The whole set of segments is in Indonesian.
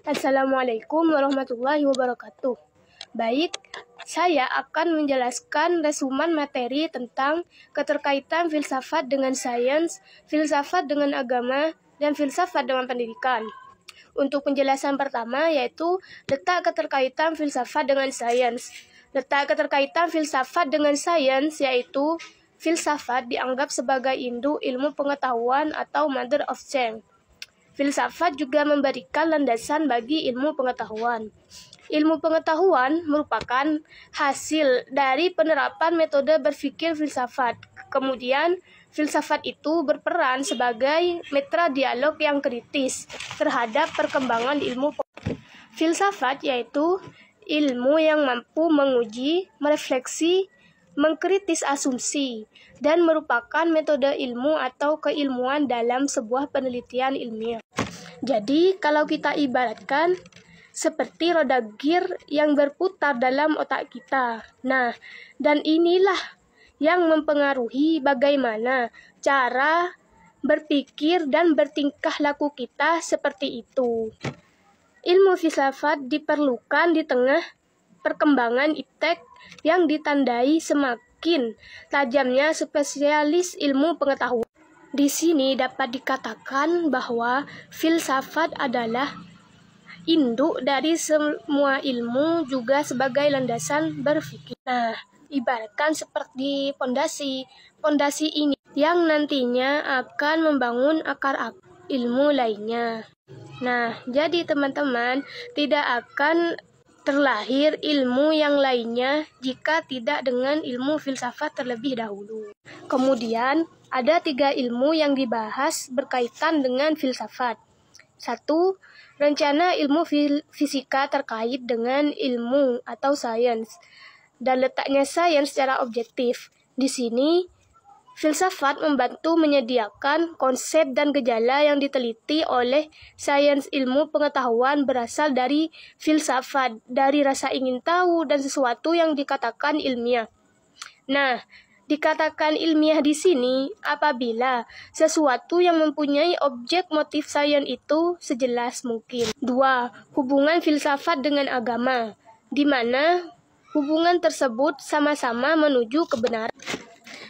Assalamualaikum warahmatullahi wabarakatuh. Baik, saya akan menjelaskan resumen materi tentang keterkaitan filsafat dengan sains, filsafat dengan agama, dan filsafat dengan pendidikan. Untuk penjelasan pertama yaitu letak keterkaitan filsafat dengan sains. Letak keterkaitan filsafat dengan sains yaitu filsafat dianggap sebagai induk ilmu pengetahuan atau mother of science. Filsafat juga memberikan landasan bagi ilmu pengetahuan. Ilmu pengetahuan merupakan hasil dari penerapan metode berpikir filsafat. Kemudian, filsafat itu berperan sebagai mitra dialog yang kritis terhadap perkembangan ilmu. Filsafat yaitu ilmu yang mampu menguji, merefleksi, mengkritis asumsi, dan merupakan metode ilmu atau keilmuan dalam sebuah penelitian ilmiah. Jadi, kalau kita ibaratkan seperti roda gear yang berputar dalam otak kita. Nah, dan inilah yang mempengaruhi bagaimana cara berpikir dan bertingkah laku kita seperti itu. Ilmu filsafat diperlukan di tengah perkembangan iptek yang ditandai semakin tajamnya spesialis ilmu pengetahuan. Di sini dapat dikatakan bahwa filsafat adalah induk dari semua ilmu juga sebagai landasan berpikir. Nah, ibaratkan seperti pondasi. Pondasi ini yang nantinya akan membangun akar ilmu lainnya. Nah, jadi teman-teman, tidak akan terlahir ilmu yang lainnya jika tidak dengan ilmu filsafat terlebih dahulu. Kemudian, ada 3 ilmu yang dibahas berkaitan dengan filsafat. 1. Rencana ilmu fisika terkait dengan ilmu atau sains, dan letaknya sains secara objektif. Di sini, filsafat membantu menyediakan konsep dan gejala yang diteliti oleh sains. Ilmu pengetahuan berasal dari filsafat, dari rasa ingin tahu dan sesuatu yang dikatakan ilmiah. Nah, dikatakan ilmiah di sini apabila sesuatu yang mempunyai objek motif sains itu sejelas mungkin. 2. Hubungan filsafat dengan agama, di mana hubungan tersebut sama-sama menuju kebenaran.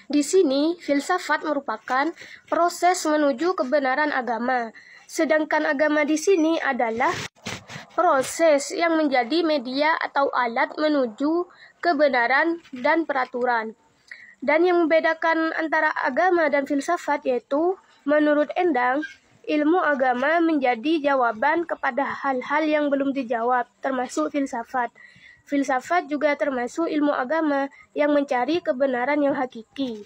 Di sini, filsafat merupakan proses menuju kebenaran agama, sedangkan agama di sini adalah proses yang menjadi media atau alat menuju kebenaran dan peraturan. Dan yang membedakan antara agama dan filsafat yaitu, menurut Endang, ilmu agama menjadi jawaban kepada hal-hal yang belum dijawab, termasuk filsafat. Filsafat juga termasuk ilmu agama yang mencari kebenaran yang hakiki.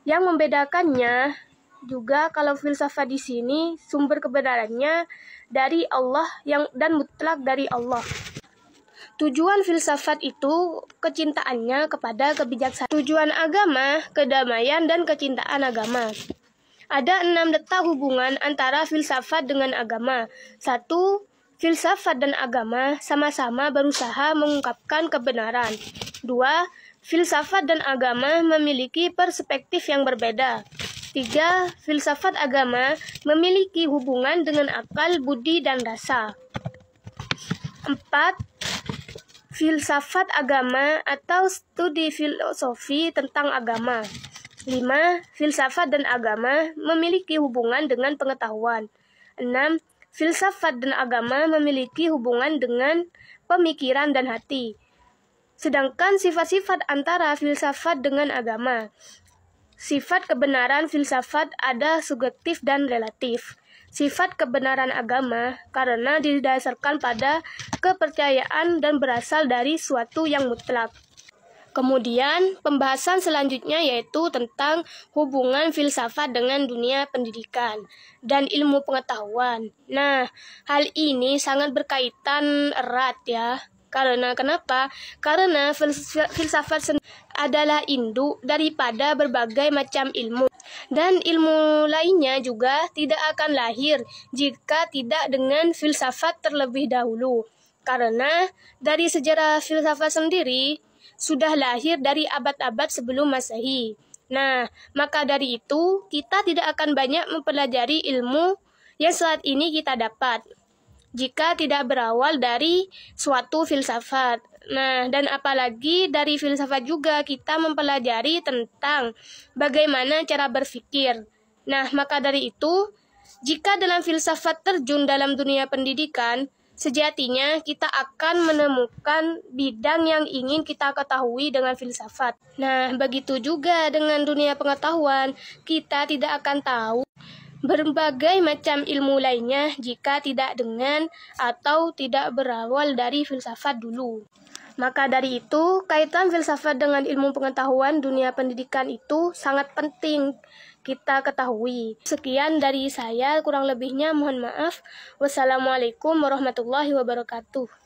Yang membedakannya juga kalau filsafat di sini sumber kebenarannya dari Allah dan mutlak dari Allah. Tujuan filsafat itu kecintaannya kepada kebijaksanaan. Tujuan agama, kedamaian dan kecintaan agama. Ada 6 letak hubungan antara filsafat dengan agama. 1. Filsafat dan agama sama-sama berusaha mengungkapkan kebenaran. 2. Filsafat dan agama memiliki perspektif yang berbeda. 3. Filsafat agama memiliki hubungan dengan akal, budi, dan rasa. 4. Filsafat agama atau studi filosofi tentang agama. 5. Filsafat dan agama memiliki hubungan dengan pengetahuan. 6. Filsafat dan agama memiliki hubungan dengan pemikiran dan hati. Sedangkan sifat-sifat antara filsafat dengan agama. Sifat kebenaran filsafat ada subjektif dan relatif. Sifat kebenaran agama karena didasarkan pada kepercayaan dan berasal dari suatu yang mutlak. Kemudian, pembahasan selanjutnya yaitu tentang hubungan filsafat dengan dunia pendidikan dan ilmu pengetahuan. Nah, hal ini sangat berkaitan erat ya. Karena kenapa? Karena filsafat adalah induk daripada berbagai macam ilmu. Dan ilmu lainnya juga tidak akan lahir jika tidak dengan filsafat terlebih dahulu. Karena dari sejarah filsafat sendiri sudah lahir dari abad-abad sebelum Masehi. Nah, maka dari itu kita tidak akan banyak mempelajari ilmu yang saat ini kita dapat. jika tidak berawal dari suatu filsafat. Nah, dan apalagi dari filsafat juga kita mempelajari tentang bagaimana cara berpikir. Nah, maka dari itu, jika dalam filsafat terjun dalam dunia pendidikan, sejatinya kita akan menemukan bidang yang ingin kita ketahui dengan filsafat. Nah, begitu juga dengan dunia pengetahuan, kita tidak akan tahu berbagai macam ilmu lainnya jika tidak dengan atau tidak berawal dari filsafat dulu. Maka dari itu, kaitan filsafat dengan ilmu pengetahuan dunia pendidikan itu sangat penting kita ketahui. Sekian dari saya, kurang lebihnya mohon maaf. Wassalamualaikum warahmatullahi wabarakatuh.